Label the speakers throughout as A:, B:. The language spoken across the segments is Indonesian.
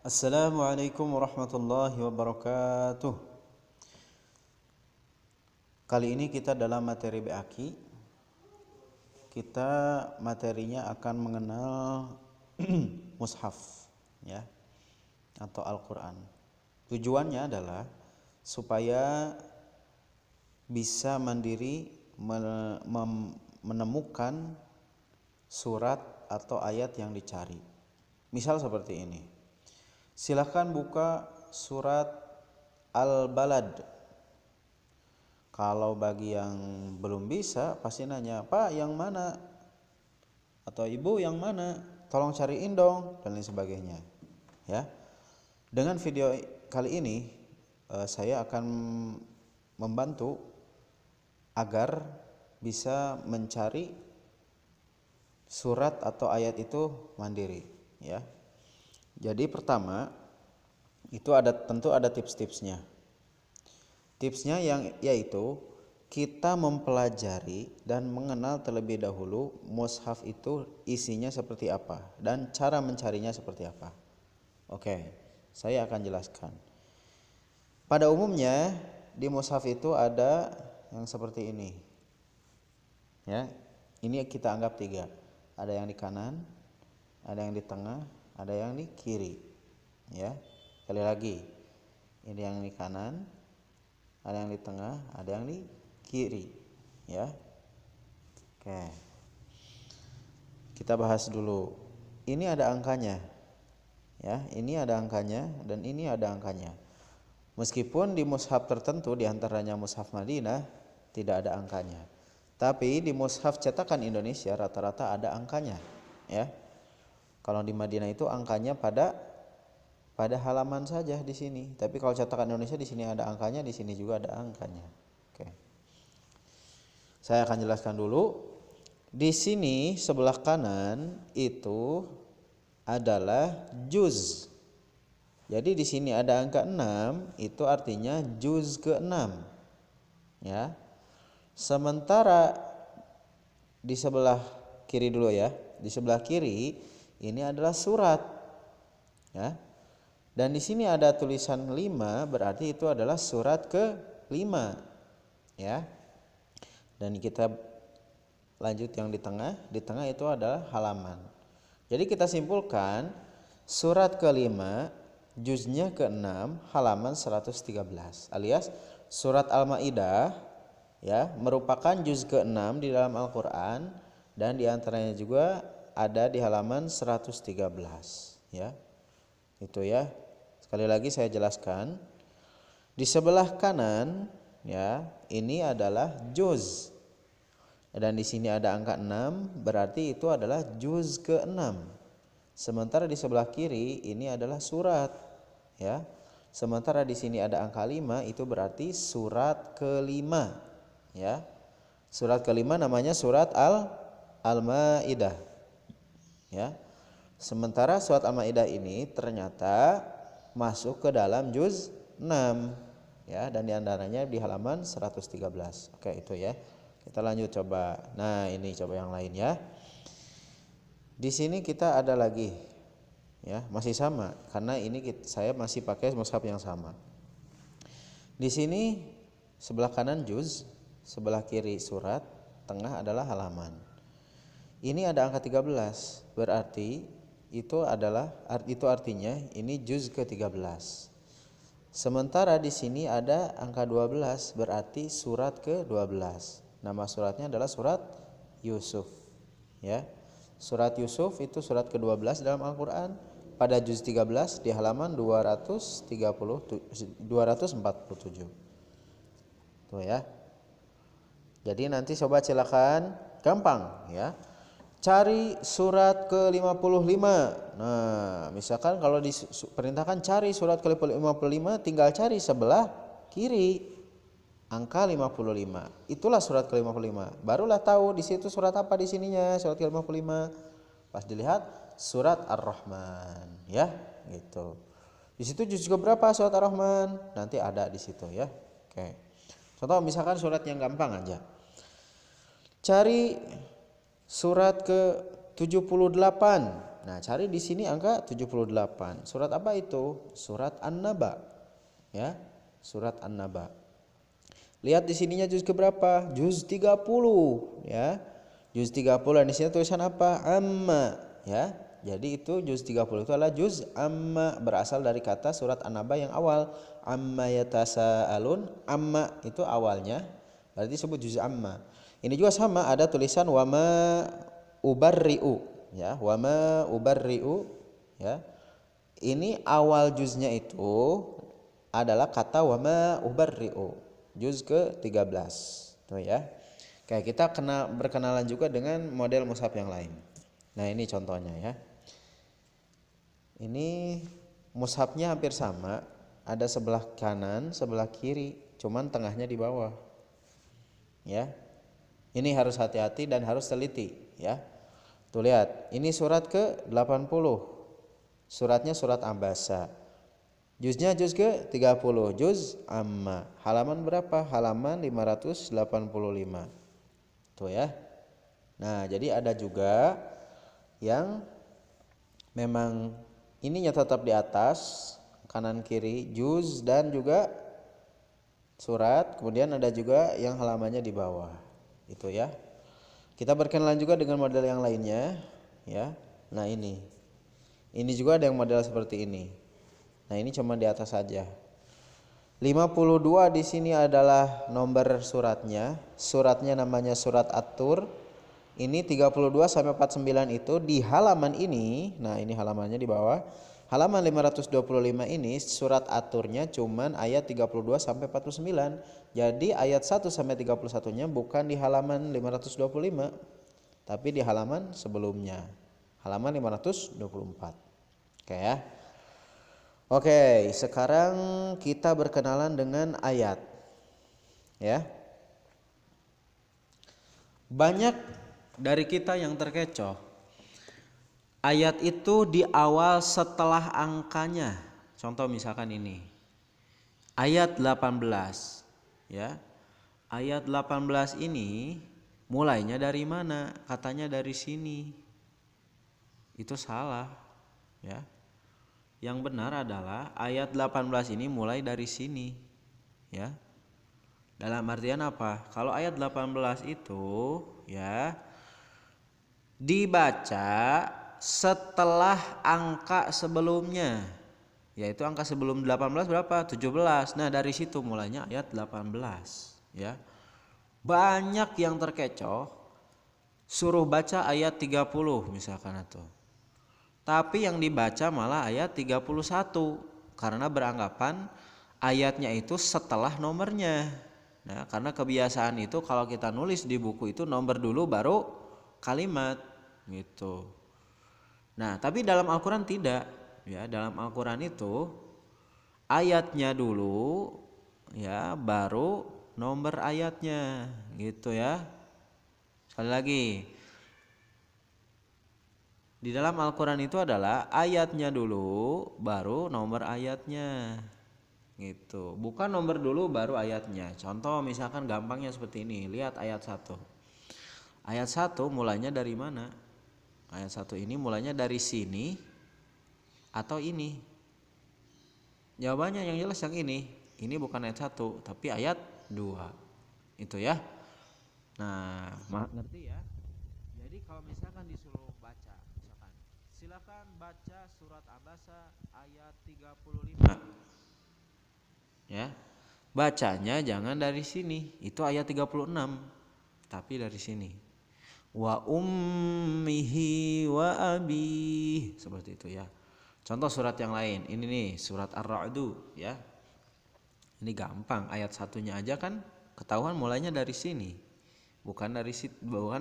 A: Assalamualaikum warahmatullahi wabarakatuh. Kali ini kita dalam materi BAKI. Kita materinya akan mengenal mushaf, ya, atau Al-Quran. Tujuannya adalah supaya bisa mandiri menemukan surat atau ayat yang dicari. Misal seperti ini. Silahkan buka surat Al-Balad. Kalau bagi yang belum bisa pasti nanya, Pak yang mana? Atau Ibu yang mana? Tolong cariin dong, dan lain sebagainya. Ya. Dengan video kali ini saya akan membantu agar bisa mencari surat atau ayat itu mandiri, ya. Jadi pertama itu tentu ada tips-tipsnya. Tipsnya yaitu kita mempelajari dan mengenal terlebih dahulu mushaf itu isinya seperti apa dan cara mencarinya seperti apa. Oke, saya akan jelaskan. Pada umumnya di mushaf itu ada yang seperti ini. Ya, ini kita anggap 3. Ada yang di kanan, ada yang di tengah, ada yang di kiri, ya. Sekali lagi, ini yang di kanan, ada yang di tengah, ada yang di kiri, ya. Oke, kita bahas dulu. Ini ada angkanya, ya. Ini ada angkanya dan ini ada angkanya. Meskipun di mushaf tertentu, diantaranya mushaf Madinah, tidak ada angkanya, tapi di mushaf cetakan Indonesia rata-rata ada angkanya, ya. Kalau di Madinah itu angkanya pada halaman saja di sini. Tapi kalau cetakan Indonesia di sini ada angkanya, di sini juga ada angkanya. Oke. Saya akan jelaskan dulu. Di sini sebelah kanan itu adalah juz. Jadi di sini ada angka 6, itu artinya juz ke-6. Ya. Sementara di sebelah kiri dulu ya. Di sebelah kiri ini adalah surat, ya. Dan di sini ada tulisan 5, berarti itu adalah surat ke-5, ya. Dan kita lanjut yang di tengah. Di tengah itu adalah halaman. Jadi kita simpulkan surat ke-5, juznya ke-6, halaman 113, alias surat Al-Maidah, ya, merupakan juz ke-6 di dalam Al-Qur'an dan diantaranya juga ada di halaman 113, ya. Itu ya. Sekali lagi saya jelaskan. Di sebelah kanan, ya, ini adalah juz. Dan di sini ada angka 6, berarti itu adalah juz ke-6. Sementara di sebelah kiri ini adalah surat, ya. Sementara di sini ada angka 5, itu berarti surat ke-5, ya. Surat ke-5 namanya surat Al-Maidah. Ya. Sementara surat Al-Maidah ini ternyata masuk ke dalam juz 6, ya, dan diantaranya di halaman 113. Oke, itu ya. Kita lanjut coba. Nah, ini coba yang lain ya. Di sini kita ada lagi, ya, masih sama karena ini saya masih pakai mushaf yang sama. Di sini sebelah kanan juz, sebelah kiri surat, tengah adalah halaman. Ini ada angka 13, berarti itu artinya ini juz ke-13. Sementara di sini ada angka 12, berarti surat ke-12. Nama suratnya adalah surat Yusuf, ya. Surat Yusuf itu surat ke-12 dalam Al-Qur'an pada juz 13 di halaman 247. Tuh ya. Jadi nanti sobat silakan, gampang ya. Cari surat ke-55. Nah, misalkan kalau diperintahkan cari surat ke-55, tinggal cari sebelah kiri angka 55. Itulah surat ke-55. Barulah tahu di situ surat apa di sininya, surat ke-55. Pas dilihat surat Ar-Rahman, ya, gitu. Di situ juz berapa surat Ar-Rahman? Nanti ada di situ ya. Oke. Contoh misalkan surat yang gampang aja. Cari surat ke-78. Nah, cari di sini angka 78. Surat apa itu? Surat An-Naba. Ya, surat An-Naba. Lihat di sininya juz keberapa? Juz 30, ya. Juz 30 dan di sini tulisan apa? Amma, ya. Jadi itu juz 30 itu adalah juz amma, berasal dari kata surat An-Naba yang awal. Amma yatasaalun, amma itu awalnya, berarti disebut juz amma. Ini juga sama, ada tulisan wama ubarri'u, ya, wama ubarri'u, ya. Ini awal juznya itu adalah kata wama ubarri'u, juz ke-13. Tuh ya. Kayak kita berkenalan juga dengan model mushaf yang lain. Nah, ini contohnya ya. Ini mushafnya hampir sama, ada sebelah kanan, sebelah kiri, cuman tengahnya di bawah. Ya. Ini harus hati-hati dan harus teliti, ya. Tuh lihat, ini surat ke-80. Suratnya surat Abasa. Juznya juz ke-30, juz amma. Halaman berapa? Halaman 585. Tuh ya. Nah, jadi ada juga yang memang ininya tetap di atas, kanan kiri, juz dan juga surat. Kemudian ada juga yang halamannya di bawah. Itu ya. Kita berkenalan juga dengan model yang lainnya, ya. Nah, ini juga ada yang model seperti ini. Nah, ini cuma di atas saja. 52 di sini adalah nomor suratnya. Suratnya namanya surat At-Tur. Ini 32 sampai 49 itu di halaman ini. Nah, ini halamannya di bawah. Halaman 525 ini surat At-Turnya cuman ayat 32 sampai 49. Jadi ayat 1 sampai 31-nya bukan di halaman 525, tapi di halaman sebelumnya. Halaman 524. Oke ya. Oke, sekarang kita berkenalan dengan ayat. Ya. Banyak dari kita yang terkecoh. Ayat itu di awal setelah angkanya. Contoh misalkan ini. Ayat 18, ya. Ayat 18 ini mulainya dari mana? Katanya dari sini. Itu salah, ya. Yang benar adalah ayat 18 ini mulai dari sini, ya. Dalam artian apa? Kalau ayat 18 itu, ya, dibaca setelah angka sebelumnya, yaitu angka sebelum 18 berapa? 17. Nah, dari situ mulainya ayat 18, ya. Banyak yang terkecoh suruh baca ayat 30 misalkan atau. Tapi yang dibaca malah ayat 31 karena beranggapan ayatnya itu setelah nomornya. Nah, karena kebiasaan itu kalau kita nulis di buku itu nomor dulu baru kalimat gitu. Nah, tapi dalam Al-Quran tidak, ya. Dalam Al-Quran itu ayatnya dulu, ya, baru nomor ayatnya, gitu ya. Sekali lagi, di dalam Al-Quran itu adalah ayatnya dulu, baru nomor ayatnya, gitu. Bukan nomor dulu baru ayatnya. Contoh misalkan gampangnya seperti ini. Lihat ayat 1. Ayat 1 mulainya dari mana? Ayat 1 ini mulainya dari sini atau ini? Jawabannya yang jelas yang ini. Ini bukan ayat 1 tapi ayat 2. Itu ya. Nah, ngerti ya? Jadi kalau misalkan disuruh baca, misalkan silakan baca surat Abasa ayat 35. Ya. Bacanya jangan dari sini. Itu ayat 36. Tapi dari sini. Wa ummihi wa abih, seperti itu ya. Contoh surat yang lain, ini nih surat Ar-Ra'du, ya. Ini gampang, ayat satunya aja kan ketahuan mulainya dari sini, bukan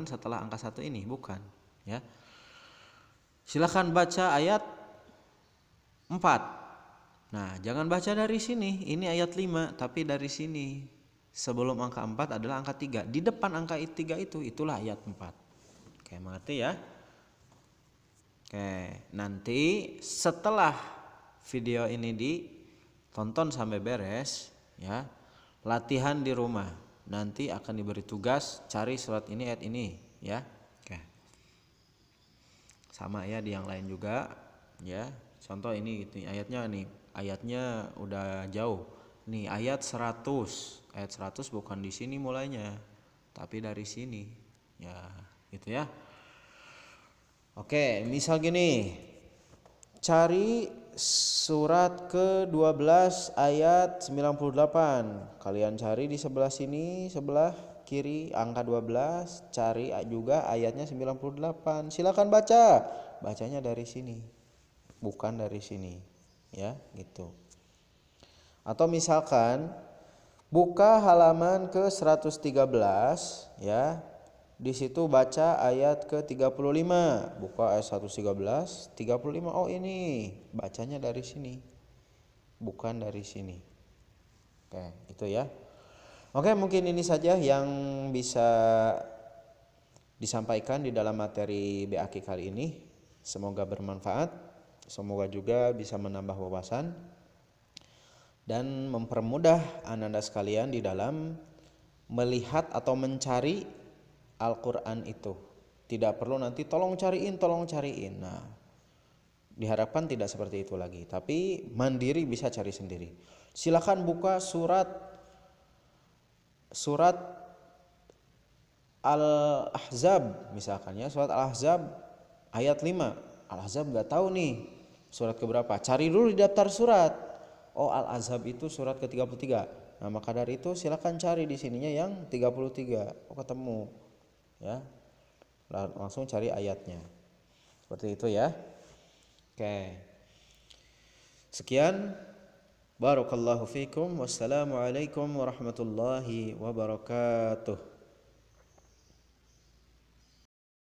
A: setelah angka 1 ini, bukan, ya. Silakan baca ayat 4. Nah, jangan baca dari sini, ini ayat 5 tapi dari sini. Sebelum angka 4 adalah angka 3. Di depan angka 3 itulah ayat 4. Oke, mengerti ya? Oke, nanti setelah video ini ditonton sampai beres, ya, latihan di rumah. Nanti akan diberi tugas cari surat ini, ayat ini, ya. Oke. Sama ya di yang lain juga ya. Contoh ini gitu, ayatnya udah jauh. Nih ayat 100. Ayat 100 bukan di sini mulainya, tapi dari sini. Ya, gitu ya. Oke, misal gini. Cari surat ke-12 ayat 98. Kalian cari di sebelah sini, sebelah kiri angka 12, cari juga ayatnya 98. Silakan baca. Bacanya dari sini, bukan dari sini. Ya, gitu. Atau misalkan buka halaman ke-113 ya. Di situ baca ayat ke-35. Buka ayat 113, 35. Oh, ini bacanya dari sini, bukan dari sini. Oke, itu ya. Oke, mungkin ini saja yang bisa disampaikan di dalam materi BAQ kali ini. Semoga bermanfaat. Semoga juga bisa menambah wawasan dan mempermudah Anda sekalian di dalam melihat atau mencari Al-Quran itu. Tidak perlu nanti tolong cariin. Nah, diharapkan tidak seperti itu lagi, tapi mandiri bisa cari sendiri. Silakan buka surat Al-Ahzab misalkan ya, surat Al-Ahzab ayat 5. Al-Ahzab nggak tahu nih surat keberapa. Cari dulu di daftar surat. Oh, Al-Ahzab itu surat ke-33. Nah, maka dari itu silakan cari di sininya yang 33. Oh, ketemu. Ya. Langsung cari ayatnya. Seperti itu ya. Oke. Sekian. Barakallahu fikum. Wassalamualaikum warahmatullahi wabarakatuh.